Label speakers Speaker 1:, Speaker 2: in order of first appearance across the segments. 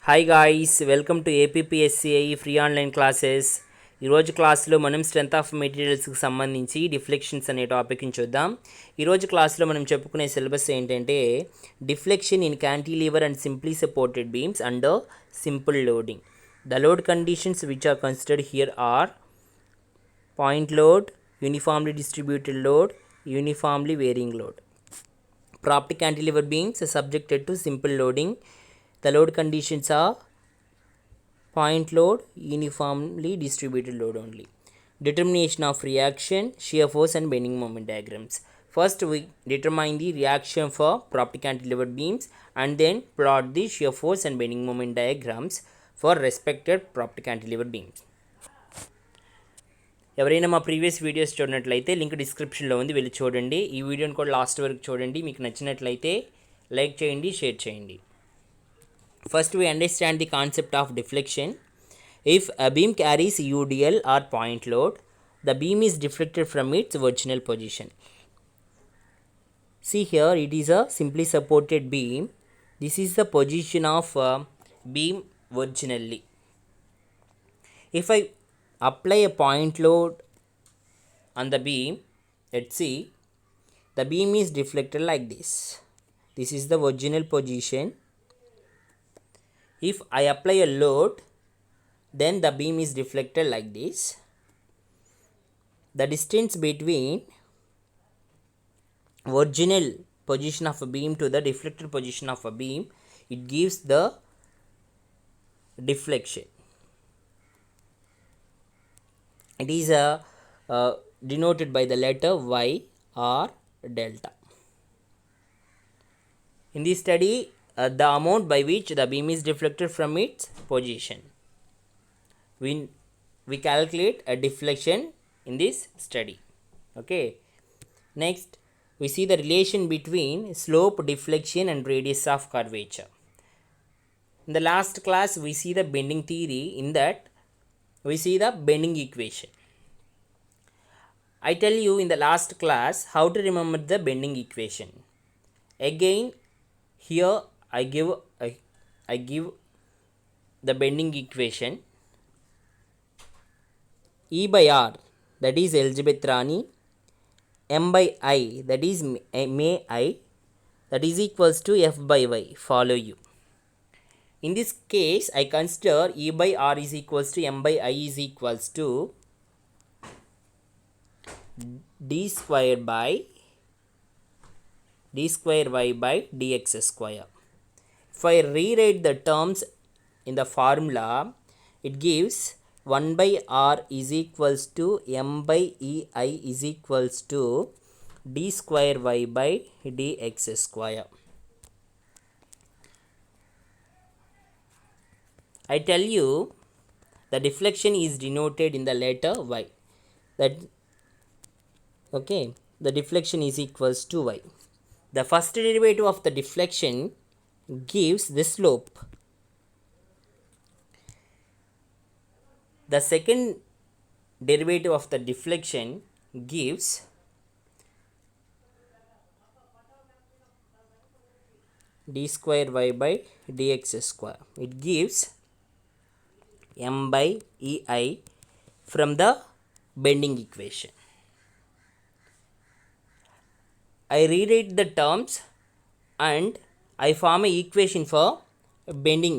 Speaker 1: Hi guys, welcome to APSC free online classes. ఈరోజు క్లాస్లో మనం స్ట్రెంత్ ఆఫ్ మెటీరియల్స్కి సంబంధించి డిఫ్లెక్షన్స్ అనే టాపిక్ని చూద్దాం. ఈరోజు క్లాస్లో మనం చెప్పుకునే సిలబస్ ఏంటంటే deflection in cantilever and simply supported beams under simple loading. The load conditions which are considered here are point load, uniformly distributed load, uniformly varying load. Propped cantilever beams are subjected to simple loading. The load conditions are point load, uniformly distributed load only. Determination of reaction, shear force and bending moment diagrams. First we determine the reaction for propped cantilever beams and then plot the shear force and bending moment diagrams for respected propped cantilever beams. ఎవరైనా మా previous videos చూడనట్లయితే link డిస్క్రిప్షన్లో ఉంది, వెళ్ళి చూడండి. ఈ వీడియోని కూడా last వరకు చూడండి. మీకు నచ్చినట్లయితే లైక్ చేయండి, షేర్ చేయండి. First we understand the concept of deflection. If a beam carries UDL or point load, the beam is deflected from its original position. See here, it is a simply supported beam. This is the position of beam originally. If I apply a point load on the beam, let's see, the beam is deflected like this. This is the original position. If I apply a load, then the beam is deflected like this. The distance between original position of a beam to the deflected position of a beam, it gives the deflection. It is denoted by the letter Y or delta. In this study, the amount by which the beam is deflected from its position. We calculate a deflection in this study. Okay. Next, we see the relation between slope, deflection and radius of curvature. In the last class, we see the bending theory. In that, we see the bending equation. I tell you in the last class how to remember the bending equation. Again, here I give the bending equation. E by R, that is Elizabeth Rani. M by I, that is May I, that is equals to F by Y. Follow you. In this case, I consider E by R is equals to M by I is equals to d square y by dx square. If I rewrite the terms in the formula, it gives 1 by R is equals to M by EI is equals to d square y by dx square. I tell you the deflection is denoted in the letter Y. That okay, the deflection is equals to Y. The first derivative of the deflection gives the slope. The second derivative of the deflection gives d square y by dx square. It gives M by EI from the bending equation. I rewrite the terms and I form an equation for bending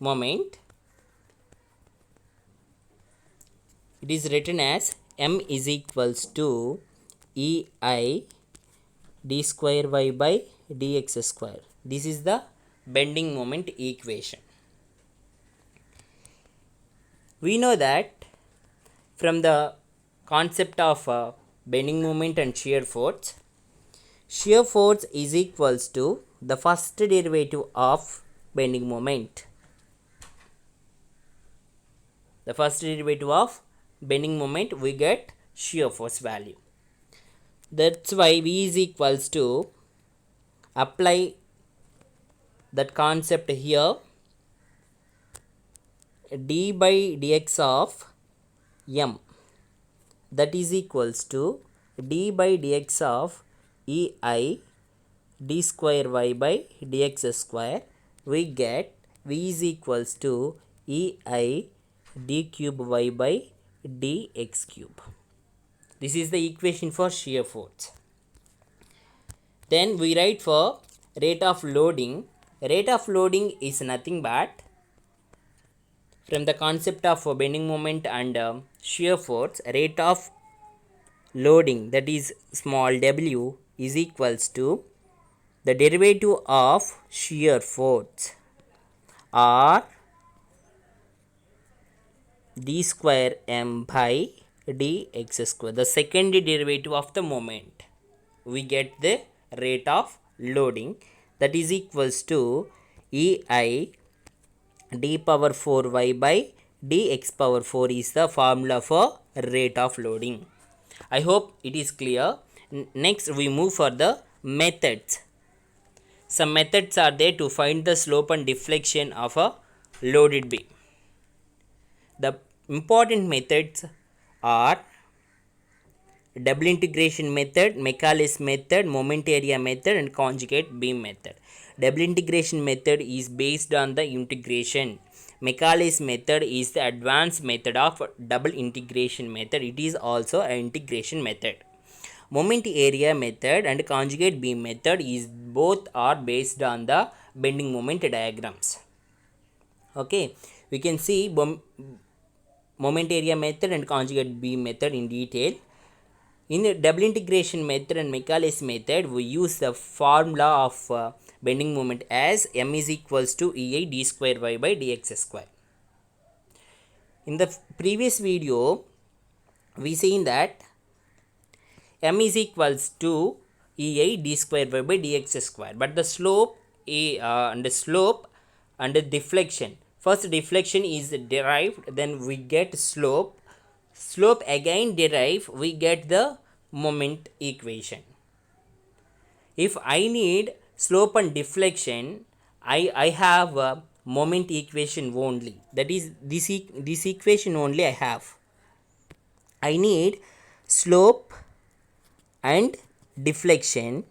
Speaker 1: moment. It is written as M is equals to EI d square y by dx square. This is the bending moment equation. We know that from the concept of bending moment and shear force is equals to the first derivative of bending moment. The first derivative of bending moment, we get shear force value. That's why V is equals to, apply that concept here, d by dx of M, that is equals to d by dx of EI d square y by dx square. We get V is equals to EI d cube y by dx cube. This is the equation for shear force. Then we write for rate of loading. Rate of loading is nothing but from the concept of bending moment and shear force, rate of loading, that is small w, is equals to the derivative of shear force or d square m by dx square, the second derivative of the moment. We get the rate of loading, that is equals to ei d power 4y by dx power 4 is the formula for rate of loading. I hope it is clear. Next we move for the methods. Some methods are there to find the slope and deflection of a loaded beam. The important methods are double integration method, Macaulay's method, moment area method, and conjugate beam method. Double integration method is based on the integration. Macaulay's method is the advanced method of double integration method. It is also an integration method. Moment area method and conjugate beam method is both are based on the bending moment diagrams. Okay, we can see moment area method and conjugate beam method in detail. In the double integration method and Macaulay's method, we use the formula of bending moment as m is equals to ei d square y by dx square. In the previous video, we seen that m is equals to ei d square y by dx square, but the slope and the deflection. First deflection is derived, then we get slope again derive, we get the moment equation. If I need slope and deflection, I have a moment equation only, that is this equation only I have. I need slope and deflection,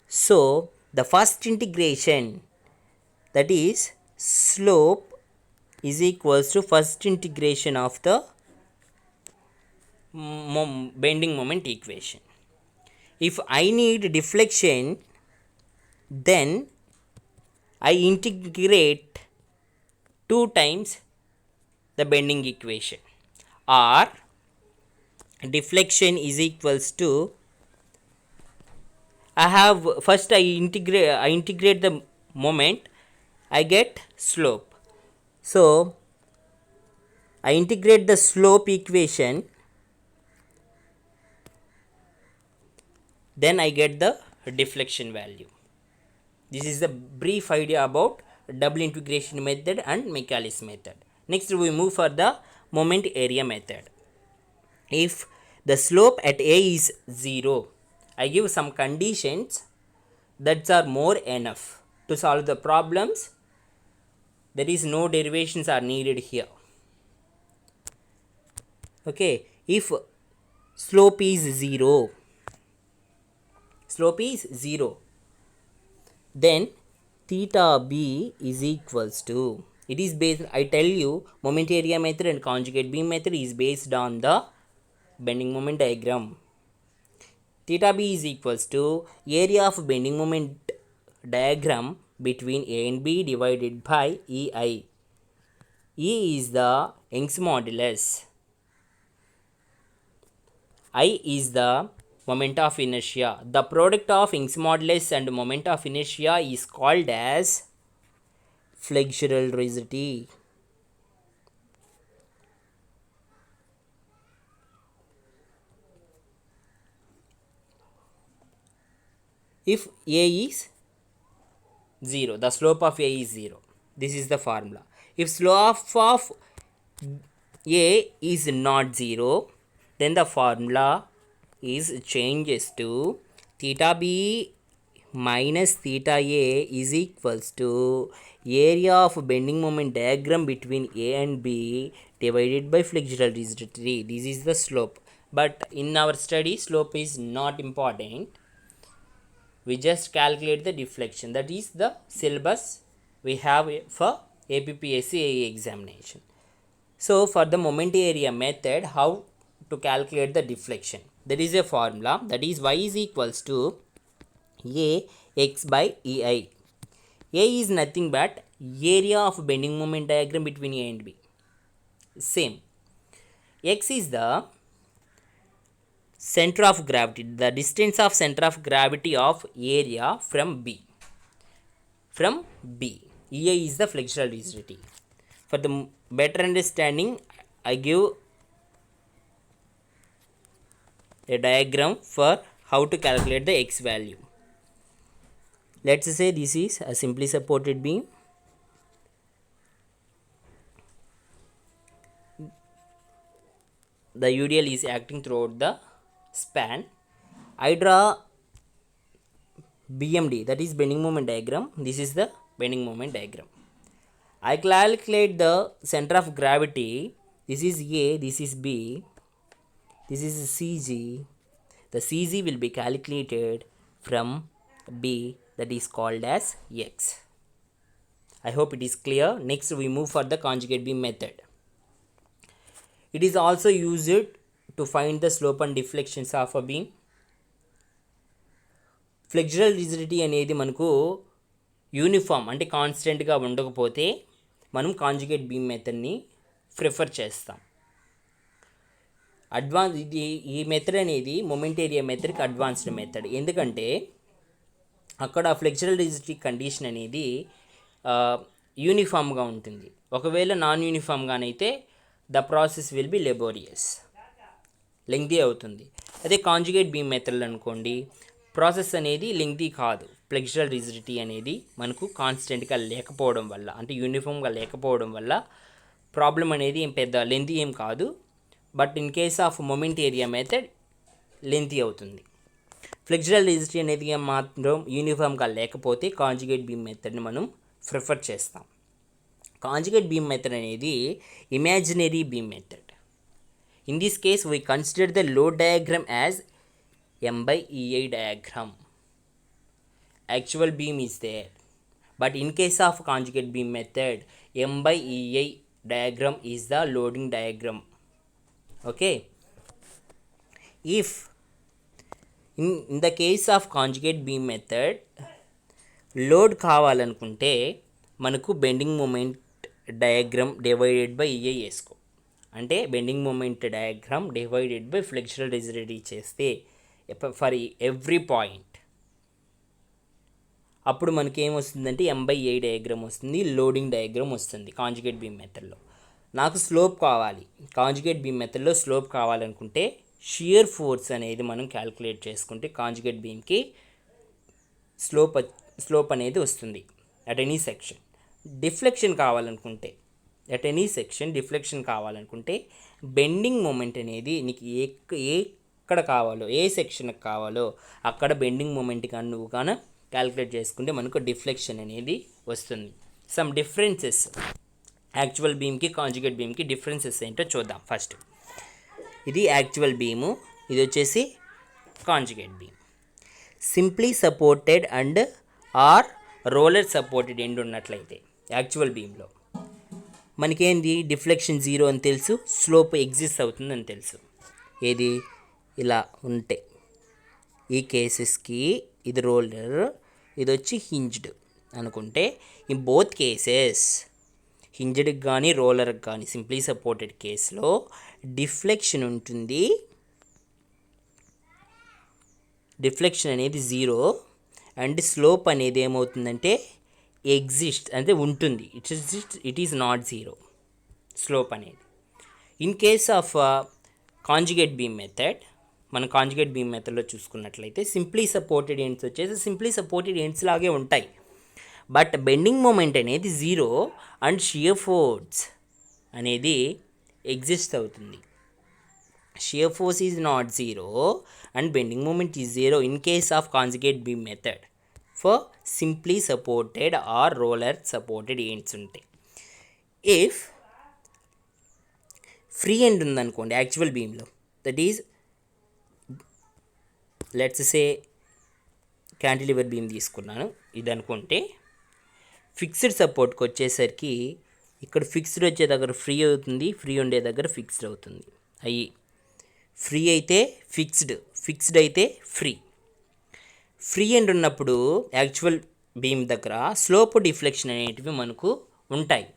Speaker 1: so the first integration, that is slope is equals to first integration of the bending moment equation. If I need deflection, then I integrate 2 times the bending equation, or deflection is equals to I integrate the moment, I get slope. So I integrate the slope equation, then I get the deflection value. This is the brief idea about double integration method and Macaulay's method. Next we move for the moment area method. If the slope at A is 0, I give some conditions that are more enough to solve the problems. There is no derivations are needed here. Okay, if slope is 0, then theta b is equals to, it is based, I tell you, moment area method and conjugate beam method is based on the bending moment diagram. Theta b is equals to area of bending moment diagram between A and B divided by EI. E is the Young's modulus. I is the moment of inertia. The product of Young's modulus and moment of inertia is called as flexural rigidity. If A is 0, the slope of A is 0. This is the formula. If slope of A is not 0, then the formula is changes to theta B minus theta A is equals to area of bending moment diagram between A and B divided by flexural rigidity. This is the slope. But in our study, slope is not important. We just calculate the deflection. That is the syllabus we have for APPSC AE examination. So for the moment area method, how to calculate the deflection? There is a formula, that is y is equals to a x by ei. A is nothing but area of bending moment diagram between A and B. Same. X is the center of gravity, the distance of center of gravity of area from B. From B. EI is the flexural rigidity. For the better understanding, I give a diagram for how to calculate the X value. Let's say this is a simply supported beam. The UDL is acting throughout the span. I draw BMD, that is bending moment diagram. This is the bending moment diagram. I calculate the center of gravity. This is A, this is B, this is CG. The CG will be calculated from B, that is called as X. I hope it is clear. Next we move for the conjugate beam method. It is also used to find the slope and deflections of a beam. Flexural rigidity అనేది మనకు uniform అంటే కాన్స్టెంట్గా ఉండకపోతే మనం conjugate beam మెథడ్ని prefer చేస్తాం. ఈ method అనేది moment area మెథడ్కి అడ్వాన్స్డ్ మెథడ్. ఎందుకంటే అక్కడ ఫ్లెక్చురల్ రిజిడిటీ కండిషన్ అనేది యూనిఫామ్గా ఉంటుంది. ఒకవేళ నాన్ యూనిఫామ్గానైతే the process will be laborious, lengthy అవుతుంది. అదే కాంజుగేట్ బీమ్ మెథడ్ అనుకోండి, ప్రాసెస్ అనేది లెంగ్తీ కాదు. ఫ్లెక్చురల్ రిజిడిటీ అనేది మనకు కాన్స్టెంట్గా లేకపోవడం వల్ల, అంటే యూనిఫామ్గా లేకపోవడం వల్ల ప్రాబ్లం అనేది ఏం పెద్ద లెంగ్తీ ఏం కాదు. But in case of moment area method lengthy అవుతుంది. ఫ్లెక్చురల్ రిజిడిటీ అనేది మాత్రం యూనిఫామ్గా లేకపోతే కాంజుగేట్ బీమ్ మెథడ్ని మనం ప్రిఫర్ చేస్తాం. కాంజుగేట్ బీమ్ మెథడ్ అనేది imaginary beam method. In this case we consider the load diagram as M by EI diagram. Actual beam is there, but in case of conjugate beam method, M by EI diagram is the loading diagram. Okay. If in the case of conjugate beam method, load కావాలనుకుంటే మనకు bending moment diagram divided by EI వేసుకో, అంటే bending moment diagram divided by flexural rigidity చేస్తే for every point అప్పుడు మనకి ఏమొస్తుందంటే M/A diagram వస్తుంది, loading diagram వస్తుంది కాంజుగేట్ బీమ్ మెథడ్లో. నాకు స్లోప్ కావాలి, కాంజుగేట్ బీమ్ మెథడ్లో స్లోప్ కావాలనుకుంటే షియర్ ఫోర్స్ అనేది మనం క్యాల్కులేట్ చేసుకుంటే కాంజుగేట్ బీమ్కి స్లోప్ అనేది వస్తుంది అట్ ఎనీ సెక్షన్. డిఫ్లెక్షన్ కావాలనుకుంటే అట్ ఎనీ సెక్షన్ డిఫ్లెక్షన్ కావాలనుకుంటే బెండింగ్ మూమెంట్ అనేది నీకు ఎక్కడ కావాలో, ఏ సెక్షన్కి కావాలో అక్కడ బెండింగ్ మూమెంట్ కానీ నువ్వు కానీ క్యాలిక్యులేట్ చేసుకుంటే మనకు డిఫ్లెక్షన్ అనేది వస్తుంది. సమ్ డిఫరెన్సెస్ యాక్చువల్ బీమ్కి కాంజుగేట్ బీమ్కి డిఫరెన్సెస్ ఏంటో చూద్దాం. ఫస్ట్ ఇది యాక్చువల్ బీము, ఇది వచ్చేసి conjugate beam. Simply supported and or roller supported end ఉన్నట్లయితే యాక్చువల్ బీమ్లో మనకేంది డిఫ్లెక్షన్ 0 అని తెలుసు, స్లోప్ ఎగ్జిస్ట్ అవుతుందని తెలుసు. ఏది ఇలా ఉంటే ఈ కేసెస్కి ఇది రోలర్, ఇది వచ్చి హింజ్డ్ అనుకుంటే ఇన్ బోత్ కేసెస్ హింజ్డ్కి కానీ రోలర్కి కానీ సింప్లీ సపోర్టెడ్ కేసులో డిఫ్లెక్షన్ ఉంటుంది. డిఫ్లెక్షన్ అనేది 0 అండ్ స్లోప్ అనేది ఏమవుతుందంటే ఎగ్జిస్ట్ అంటే ఉంటుంది. ఇట్ ఈస్ నాట్ 0 స్లోప్ అనేది. In case of conjugate beam method, మన కాంజుగేట్ బీమ్ మెథడ్లో చూసుకున్నట్లయితే సింప్లీ సపోర్టెడ్ ఎండ్స్ వచ్చేసి సింప్లీ సపోర్టెడ్ ఎండ్స్ లాగే ఉంటాయి, బట్ బెండింగ్ మూమెంట్ అనేది 0 అండ్ షియర్ ఫోర్స్ అనేది ఎగ్జిస్ట్ అవుతుంది. Shear force is not 0 and bending moment is 0 in case of conjugate beam method for simply supported or roller supported ends ఉంటాయి. If free end ఉందనుకోండి actual బీమ్లో, that is let's say cantilever beam తీసుకున్నాను ఇది అనుకుంటే, fixed సపోర్ట్కి వచ్చేసరికి ఇక్కడ fixed వచ్చే దగ్గర ఫ్రీ అవుతుంది, ఫ్రీ ఉండే దగ్గర ఫిక్స్డ్ అవుతుంది. అయ్యి ఫ్రీ అయితే ఫిక్స్డ్, ఫిక్స్డ్ అయితే ఫ్రీ. ఫ్రీ ఎండ్ ఉన్నప్పుడు యాక్చువల్ బీమ్ దగ్గర స్లోప్ డిఫ్లెక్షన్ అనేటివి మనకు ఉంటాయి.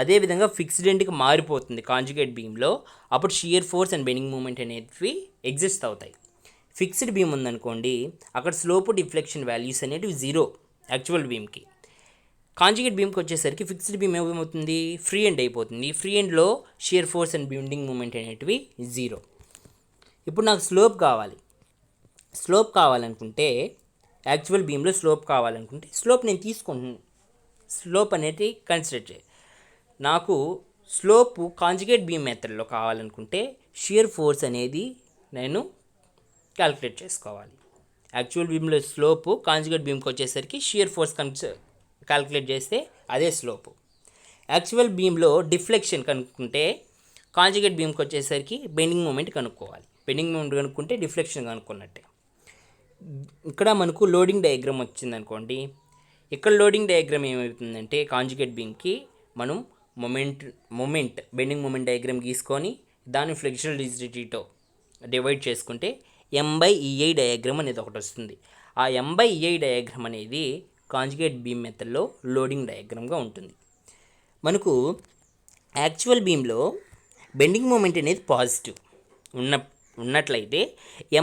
Speaker 1: అదేవిధంగా ఫిక్స్డ్ ఎండ్కి మారిపోతుంది కాంజుగేట్ బీమ్లో, అప్పుడు shear force and bending moment అనేటివి ఎగ్జిస్ట్ అవుతాయి. ఫిక్స్డ్ బీమ్ ఉందనుకోండి, అక్కడ స్లోప్ డిఫ్లెక్షన్ వాల్యూస్ అనేటివి జీరో యాక్చువల్ బీమ్కి. కాంజుగేట్ బీమ్కి వచ్చేసరికి ఫిక్స్డ్ బీమ్ ఏమవుతుంది, ఫ్రీ ఎండ్ అయిపోతుంది. ఫ్రీ ఎండ్లో shear force and bending moment అనేటివి జీరో. ఇప్పుడు నాకు స్లోప్ కావాలి. స్లోప్ కావాలనుకుంటే యాక్చువల్ బీమ్లో స్లోప్ కావాలనుకుంటే స్లోప్ నేను తీసుకుంటున్నాను. స్లోప్ అనేది కన్సిడర్ చేయి. నాకు స్లోప్ కాంజుగేట్ బీమ్ మెథడ్లో కావాలనుకుంటే షియర్ ఫోర్స్ అనేది నేను క్యాలిక్యులేట్ చేసుకోవాలి. యాక్చువల్ బీమ్లో స్లోపు కాంజుగేట్ బీమ్కి వచ్చేసరికి షియర్ ఫోర్స్ క్యాలిక్యులేట్ చేస్తే అదే స్లోపు. యాక్చువల్ బీమ్లో డిఫ్లెక్షన్ కనుక్కుంటే కాంజుగేట్ బీమ్కి వచ్చేసరికి బెండింగ్ మూమెంట్ కనుక్కోవాలి. బెండింగ్ మూమెంట్ కనుక్కుంటే డిఫ్లెక్షన్ కనుక్కున్నట్టే. ఇక్కడ మనకు లోడింగ్ డయాగ్రామ్ వచ్చిందనుకోండి, ఇక్కడ లోడింగ్ డయాగ్రామ్ ఏమవుతుందంటే కాంజుగేట్ బీమ్కి మనం మూమెంట్ బెండింగ్ మూమెంట్ డయాగ్రామ్ గీసుకొని దాన్ని ఫ్లెక్చురల్ రిజిడిటీతో డివైడ్ చేసుకుంటే M/EI డయాగ్రామ్ అనేది ఒకటి వస్తుంది. ఆ M/EI డయాగ్రామ్ అనేది కాంజుగేట్ బీమ్ మెథడ్లో లోడింగ్ డయాగ్రామ్గా ఉంటుంది. మనకు యాక్చువల్ బీమ్లో బెండింగ్ మూమెంట్ అనేది పాజిటివ్ ఉన్నట్లయితే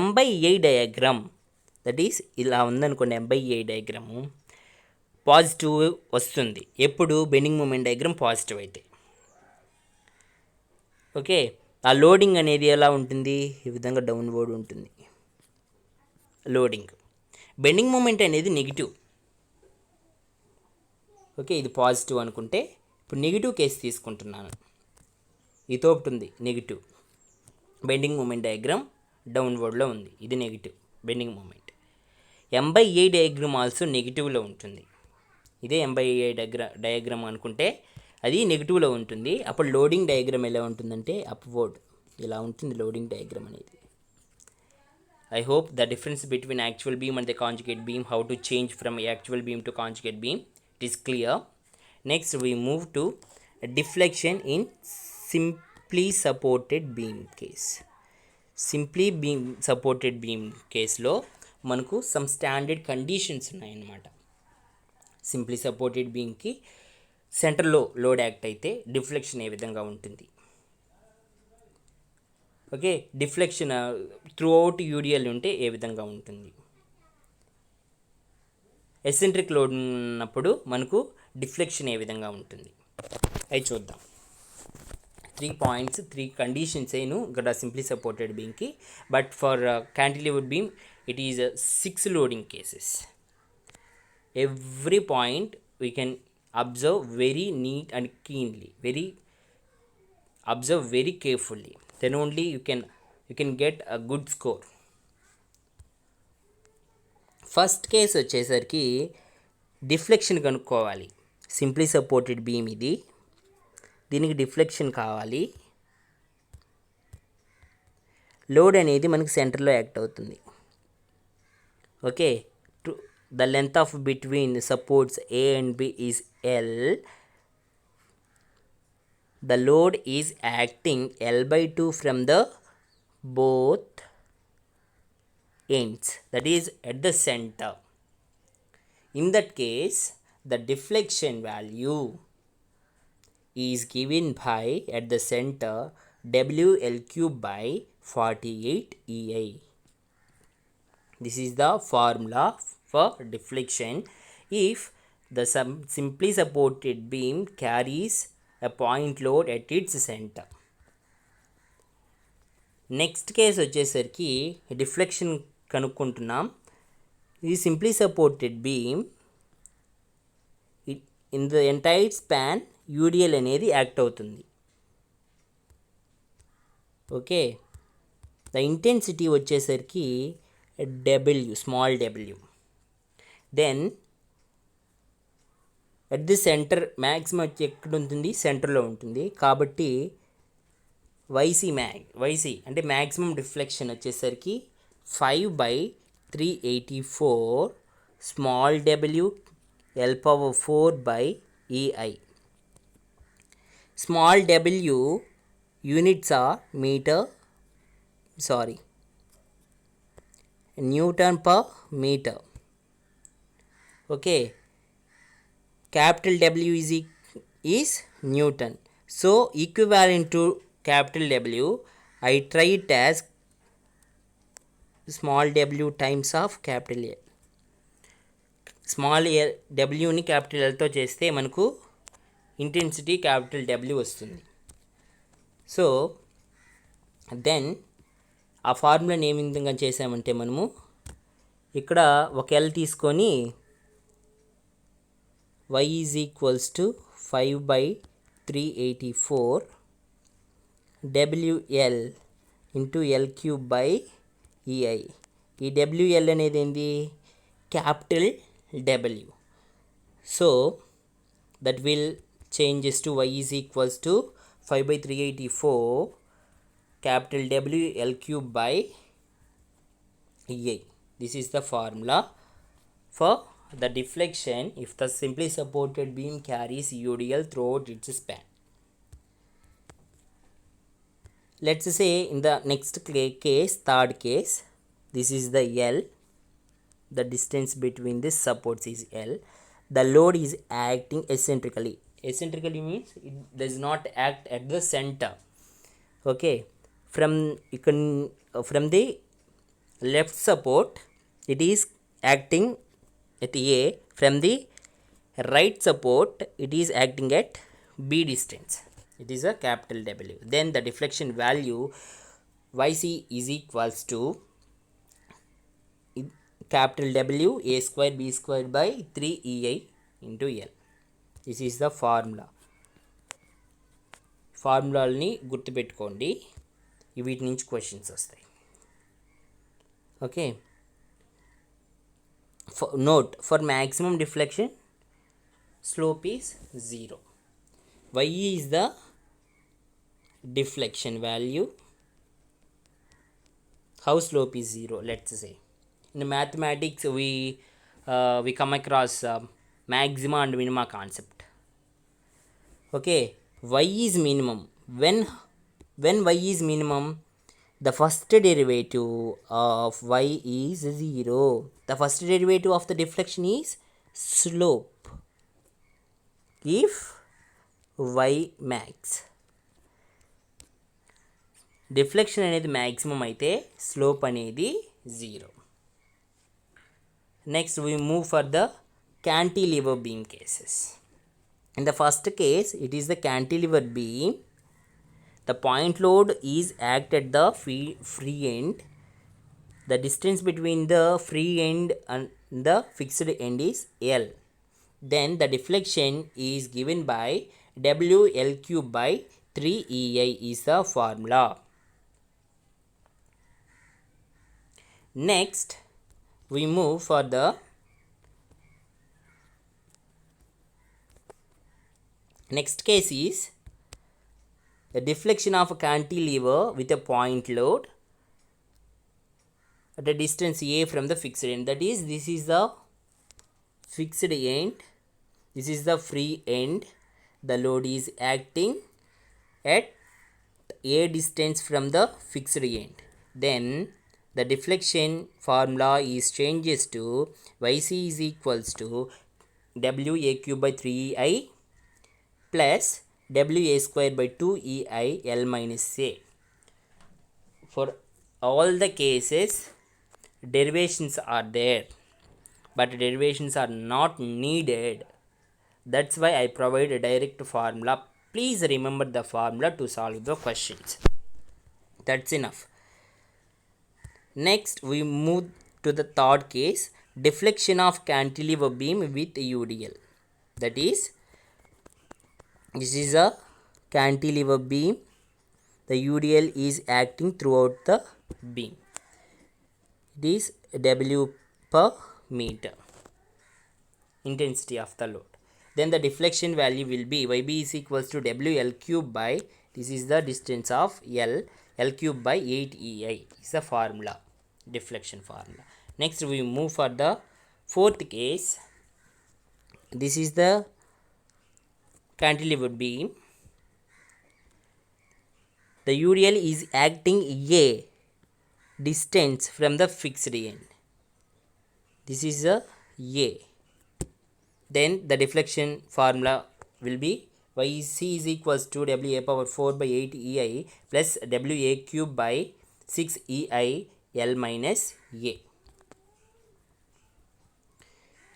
Speaker 1: M/EI డయాగ్రామ్ దట్ ఈస్ ఇలా ఉందనుకోండి. M/EI డయాగ్రాము పాజిటివ్ వస్తుంది ఎప్పుడు బెండింగ్ మూమెంట్ డయాగ్రామ్ పాజిటివ్ అయితే. ఓకే, ఆ లోడింగ్ అనేది ఎలా ఉంటుంది, ఈ విధంగా డౌన్వర్డ్ ఉంటుంది లోడింగ్. బెండింగ్ మూమెంట్ అనేది నెగిటివ్. ఓకే, ఇది పాజిటివ్ అనుకుంటే ఇప్పుడు నెగిటివ్ కేసు తీసుకుంటున్నాను. ఈ తోపు ఉంది నెగిటివ్, బెండింగ్ మూమెంట్ డయాగ్రామ్ డౌన్వర్డ్లో ఉంది, ఇది negative bending moment. M/EI diagram also నెగిటివ్లో ఉంటుంది. ఇదే M/EI డయాగ్రామ్ అనుకుంటే అది నెగిటివ్లో ఉంటుంది. అప్పుడు లోడింగ్ డయాగ్రామ్ ఎలా ఉంటుందంటే అప్వర్డ్ ఇలా ఉంటుంది లోడింగ్ డయాగ్రామ్ అనేది. I hope the difference between actual beam and the conjugate beam, how to change from actual beam to conjugate beam, it is clear. Next we move to deflection in simply supported beam case. Simply beam supported beam case లో మనకు some standard conditions ఉన్నాయన్నమాట. Simply supported బీమ్కి సెంటర్లో load act అయితే deflection ఏ విధంగా ఉంటుంది. Okay, deflection through out UDL ఉంటే ఏ విధంగా ఉంటుంది. ఎసెంట్రిక్ లోడ్ ఉన్నప్పుడు మనకు డిఫ్లెక్షన్ ఏ విధంగా ఉంటుంది అవి చూద్దాం. 3 points 3 conditions అయిను ఇక్కడ సింప్లీ సపోర్టెడ్ బీమ్కి. But for cantilevered beam it is 6 loading cases. Every point we can observe very neat and keenly, observe very carefully, then only you can get a good score. First case వచ్చేసరికి deflection కనుక్కోవాలి. Simply supported beam ఇది, దీనికి deflection కావాలి. Load అనేది మనకి సెంటర్లో act అవుతుంది. Okay, the length of between supports A and B is L. The load is acting L/2 from the both ends, that is at the center. In that case the deflection value is given by at the center WL3/48 EI. This is the formula for deflection if the simply supported beam carries a point load at its center. Next case వచ్చేసరికి deflection కనుక్కుంటున్నాం. ఇది simply supported beam in the entire span UDL అనేది act అవుతుంది. Okay, the intensity వచ్చేసరికి small w. Then at the centre maximum వచ్చి ఎక్కడ ఉంటుంది, సెంటర్లో ఉంటుంది. కాబట్టి వైసీ అంటే మ్యాక్సిమం డిఫ్లెక్షన్ వచ్చేసరికి 5/384 small w L power 4 by EI. Small w units are Newton per meter. Okay, capital W is Newton. So equivalent to capital W, I try it as small w times of capital A. Small డబ్ల్యూని capital ఎల్తో చేస్తే మనకు intensity capital W వస్తుంది. So then ఆ ఫార్ములాని ఏ విధంగా చేసామంటే మనము ఇక్కడ ఒక ఎల్ తీసుకొని y is equals to 5/384 WL into L cube by EI. ఈ డబ్ల్యూఎల్ అనేది ఏంది? Capital W. So that will changes to y is equals to 5/384 capital W L cube by EA. This is the formula for the deflection if the simply supported beam carries UDL throughout its span. Let's say in the next case, third case, this is the L. The distance between the supports is L. The load is acting eccentrically. Eccentrically means it does not act at the center. Okay, from the left support it is acting at A. From the right support it is acting at B distance. It is a capital W. Then the deflection value YC is equals to capital W A square B square by 3 EI into L. This is the formula. ఫార్ములాని గుర్తుపెట్టుకోండి, వీటి నుంచి questions వస్తాయి. Okay, note for maximum deflection slope is 0. Y is the deflection value. How slope is 0? Let's say in mathematics we come across maxima and minima concept. Okay, y is minimum. When y is minimum, the first derivative of y is 0. The first derivative of the deflection is slope. If y max, deflection అనేది maximum అయితే slope అనేది 0. Next we move for the cantilever beam cases. In the first case, it is the cantilever beam. The point load is act at the free end. The distance between the free end and the fixed end is L. Then the deflection is given by WL cube by 3 EI is the formula. Next we move for the next case is the deflection of a cantilever with a point load at a distance A from the fixed end. That is, this is the fixed end, this is the free end. The load is acting at A distance from the fixed end. Then the deflection formula is changes to YC is equals to WA cube by 3I plus WA square by 2EI L minus A. For all the cases, derivations are there, but derivations are not needed. That's why I provide a direct formula. Please remember the formula to solve the questions. That's enough. Next we move to the third case, deflection of cantilever beam with UDL. That is, this is a cantilever beam. The UDL is acting throughout the beam. It is W per meter, intensity of the load. Then the deflection value will be YB is equals to WL cube by, this is the distance of L cube by 8 EI is the formula, deflection formula. Next we move for the fourth case. this is the cantilever beam. The UDL is acting a distance from the fixed end. This is a A. Then the deflection formula will be YC is equals to WA power 4 by 8 EI plus WA cube by 6 EI L minus A.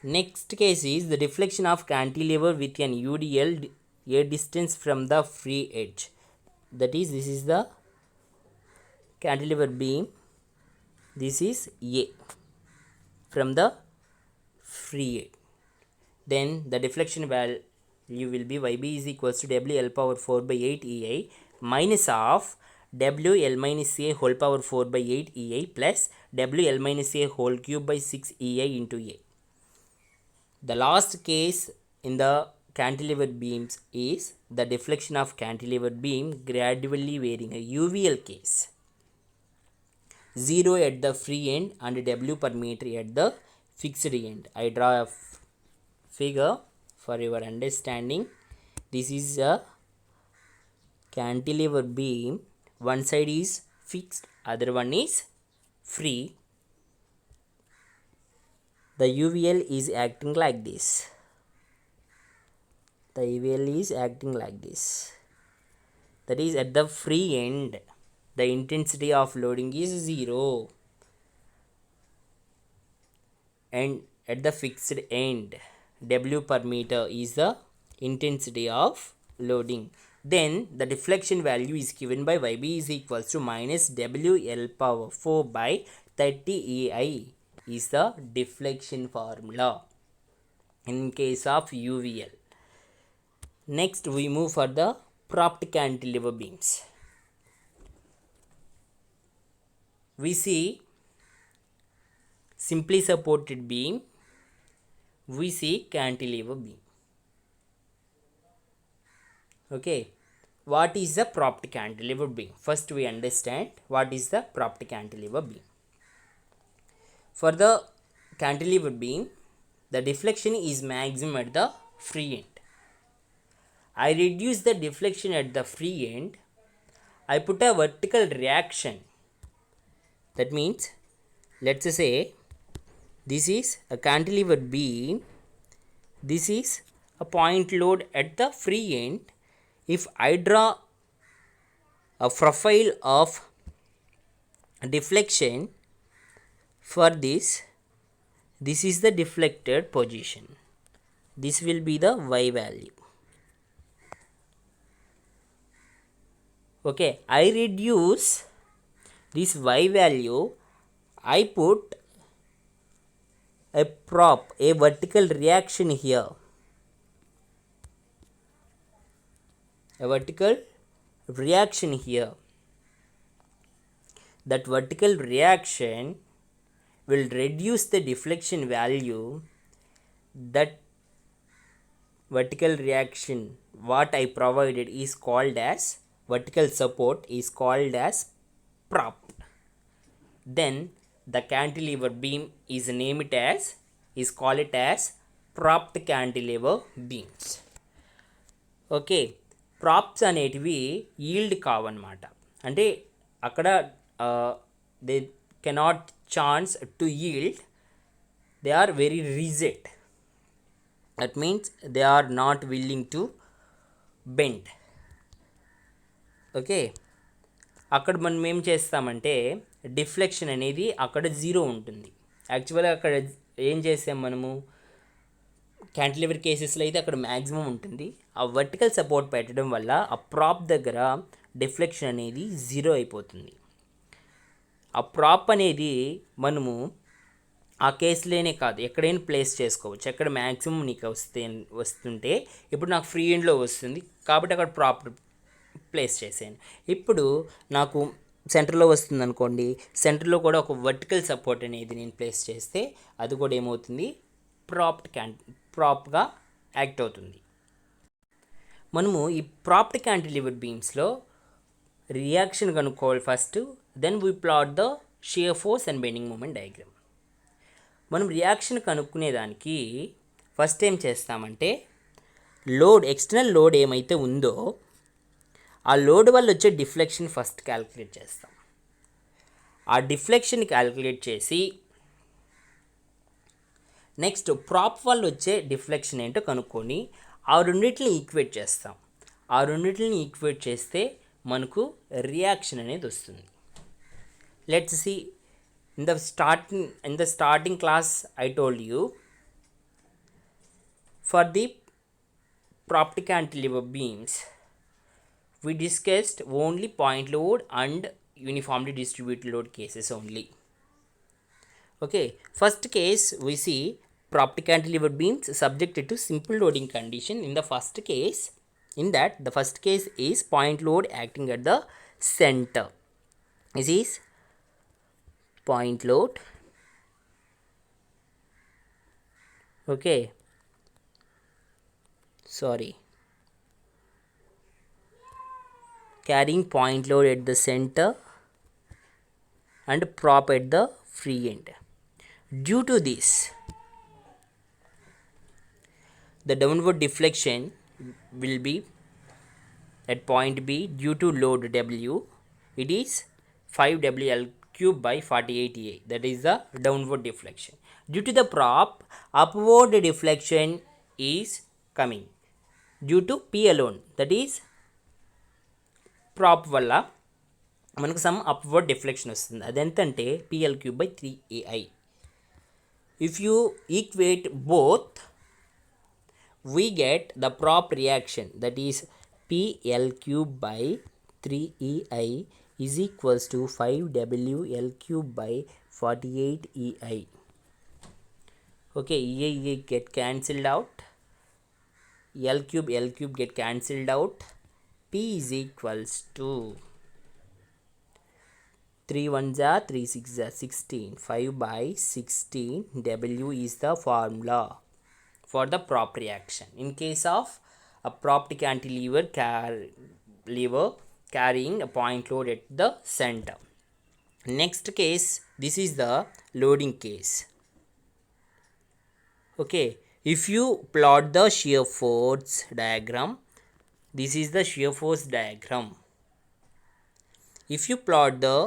Speaker 1: Next case is the deflection of cantilever with an UDL a distance from the free edge. That is, this is the cantilever beam. This is A from the free edge. Then the deflection value will be YB is equals to WL power 4 by 8 EI minus of WL minus A whole power 4 by 8 EI plus WL minus A whole cube by 6 EI into A. The last case in the cantilever beams is the deflection of cantilever beam gradually varying a UVL case. 0 at the free end and W per meter at the fixed end. I draw a figure for your understanding. This is a cantilever beam. One side is fixed, other one is free. The UVL is acting like this. The UVL is acting like this. That is, at the free end, the intensity of loading is 0. And at the fixed end, W per meter is the intensity of loading. Then the deflection value is given by YB is equals to minus WL power 4 by 30 EI is the deflection formula in case of UVL. Next we move for the propped cantilever beams. We see simply supported beam, we see cantilever beam. Okay, what is the propped cantilever beam? First we understand what is the propped cantilever beam. For the cantilever beam, the deflection is maximum at the free end. I reduce the deflection at the free end. I put a vertical reaction. That means, let's say this is a cantilever beam. This is a point load at the free end. If I draw a profile of deflection for this is the deflected position. This will be the Y value. Okay, I reduce this Y value. I put a prop, a vertical reaction here. A vertical reaction here. That vertical reaction will reduce the deflection value. That vertical reaction what I provided is called as vertical support, is called as prop. Then the cantilever beam is named as, is called it as propped cantilever beams. Okay, props అనేటివి yield కావన్నమాట. అంటే అక్కడ they cannot chance to yield, they are very rigid. That means they are not willing to bend. Okay, అక్కడ మనం ఏం చేస్తామంటే deflection అనేది అక్కడ 0 ఉంటుంది. యాక్చువల్గా అక్కడ ఏం చేసాం మనము, క్యాంటిలివర్ కేసెస్లో అయితే అక్కడ మ్యాక్సిమం ఉంటుంది. ఆ వర్టికల్ సపోర్ట్ పెట్టడం వల్ల ఆ ప్రాప్ దగ్గర డిఫ్లెక్షన్ అనేది 0 అయిపోతుంది. ఆ ప్రాప్ అనేది మనము ఆ కేసులోనే కాదు ఎక్కడైనా ప్లేస్ చేసుకోవచ్చు. ఎక్కడ మ్యాక్సిమం నీకు వస్తుంటే, ఇప్పుడు నాకు ఫ్రీ ఎండ్లో వస్తుంది కాబట్టి అక్కడ ప్రాప్ ప్లేస్ చేసాను. ఇప్పుడు నాకు సెంటర్లో వస్తుంది అనుకోండి, సెంటర్లో కూడా ఒక వర్టికల్ సపోర్ట్ అనేది నేను ప్లేస్ చేస్తే అది కూడా ఏమవుతుంది, ప్రాప్గా యాక్ట్ అవుతుంది. మనము ఈ ప్రాప్డ్ క్యాంటిలివర్ బీమ్స్లో రియాక్షన్ కనుక్కోవాలి first, then we plot the shear force and bending moment diagram. మనం రియాక్షన్ కనుక్కునేదానికి ఫస్ట్ ఏం చేస్తామంటే ఎక్స్టర్నల్ లోడ్ ఏమైతే ఉందో ఆ లోడ్ వల్ల వచ్చే డిఫ్లెక్షన్ ఫస్ట్ క్యాలిక్యులేట్ చేస్తాం. ఆ డిఫ్లెక్షన్ క్యాలిక్యులేట్ చేసి నెక్స్ట్ ప్రాప్ వల్ల వచ్చే డిఫ్లెక్షన్ ఏంటో కనుక్కొని ఆ రెండింటిని ఈక్వేట్ చేస్తాం. ఆ రెండింటిని ఈక్వేట్ చేస్తే మనకు రియాక్షన్ అనేది వస్తుంది. Let's see in the starting class I told you for the propped cantilever beams we discussed only point load and uniformly distributed load cases only. Okay, first case we see propped cantilever beams subjected to simple loading condition. In that the first case is point load acting at the center. This is point load. Okay, sorry, carrying point load at the center and prop at the free end. Due to this the downward deflection will be at point B due to load W. It is 5WL cube by 48A. That is the downward deflection. Due to the prop, upward deflection is coming due to P alone. That is prop వల్ల మనకు some upward deflection వస్తుంది. అదెంతంటే PL cube by 3AI. If you equate both, we get the prop reaction, that is PL cube by 3EI is equals to 5WL cube by 48EI. Okay, EI get cancelled out, L cube get cancelled out. P is equals to 3 1s are 3 6s are 16, 5 by 16. W is the formula for the prop reaction in case of a propped cantilever carrying a point load at the center. Next case, this is the loading case. Okay, if you plot the shear force diagram, this is the shear force diagram. If you plot the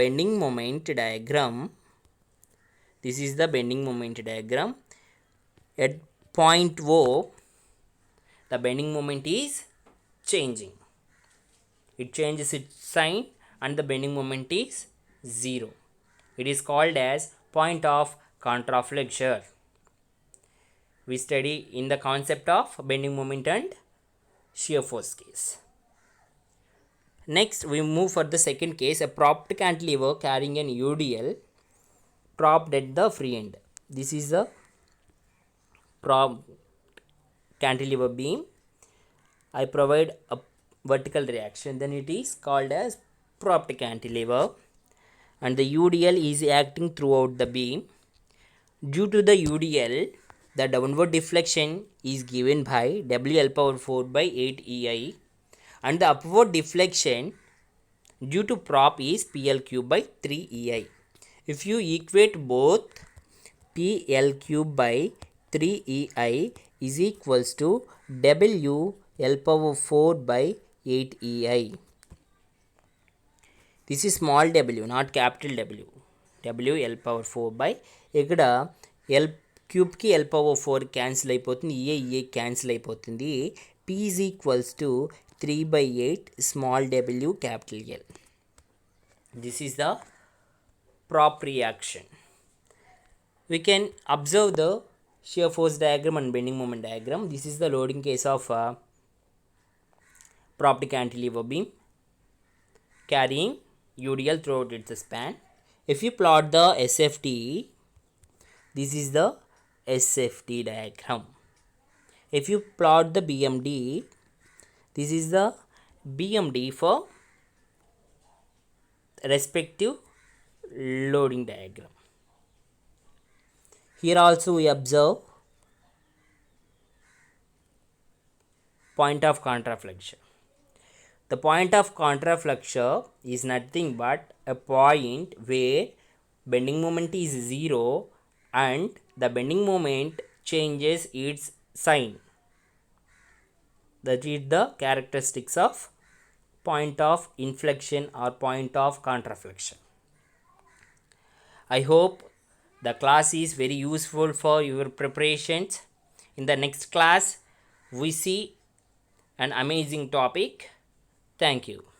Speaker 1: bending moment diagram, this is the bending moment diagram. At point O, the bending moment is changing. It changes its sign and the bending moment is 0. It is called as point of contraflexure. We study in the concept of bending moment and shear force case. Next we move for the second case, a propped cantilever carrying an UDL propped at the free end. This is the propped cantilever beam. I provide a vertical reaction, then it is called as propped cantilever, and the UDL is acting throughout the beam. Due to the UDL, the downward deflection is given by WL power 4 by 8EI, and the upward deflection due to prop is PL cube by 3EI. If you equate both, PL cube by 3EI is equals to WL power 4 by 8EI. This is small w, not capital W. WL power 4 by ఇక్కడ L క్యూబ్కి L power 4 cancel అయిపోతుంది, EA cancel అయిపోతుంది. P is equals to 3 by 8 small w capital L. This is the prop reaction. We can observe the shear force diagram and bending moment diagram. This is the loading case of propped cantilever beam carrying UDL throughout its span. If you plot the SFD, this is the SFD diagram. If you plot the BMD, this is the BMD for respective loading diagram. Here also we observe point of contraflexure. The point of contraflexure is nothing but a point where bending moment is 0 and the bending moment changes its sign. That is the characteristics of point of inflection or point of contraflexion. I hope the class is very useful for your preparations. In the next class, we see an amazing topic. Thank you.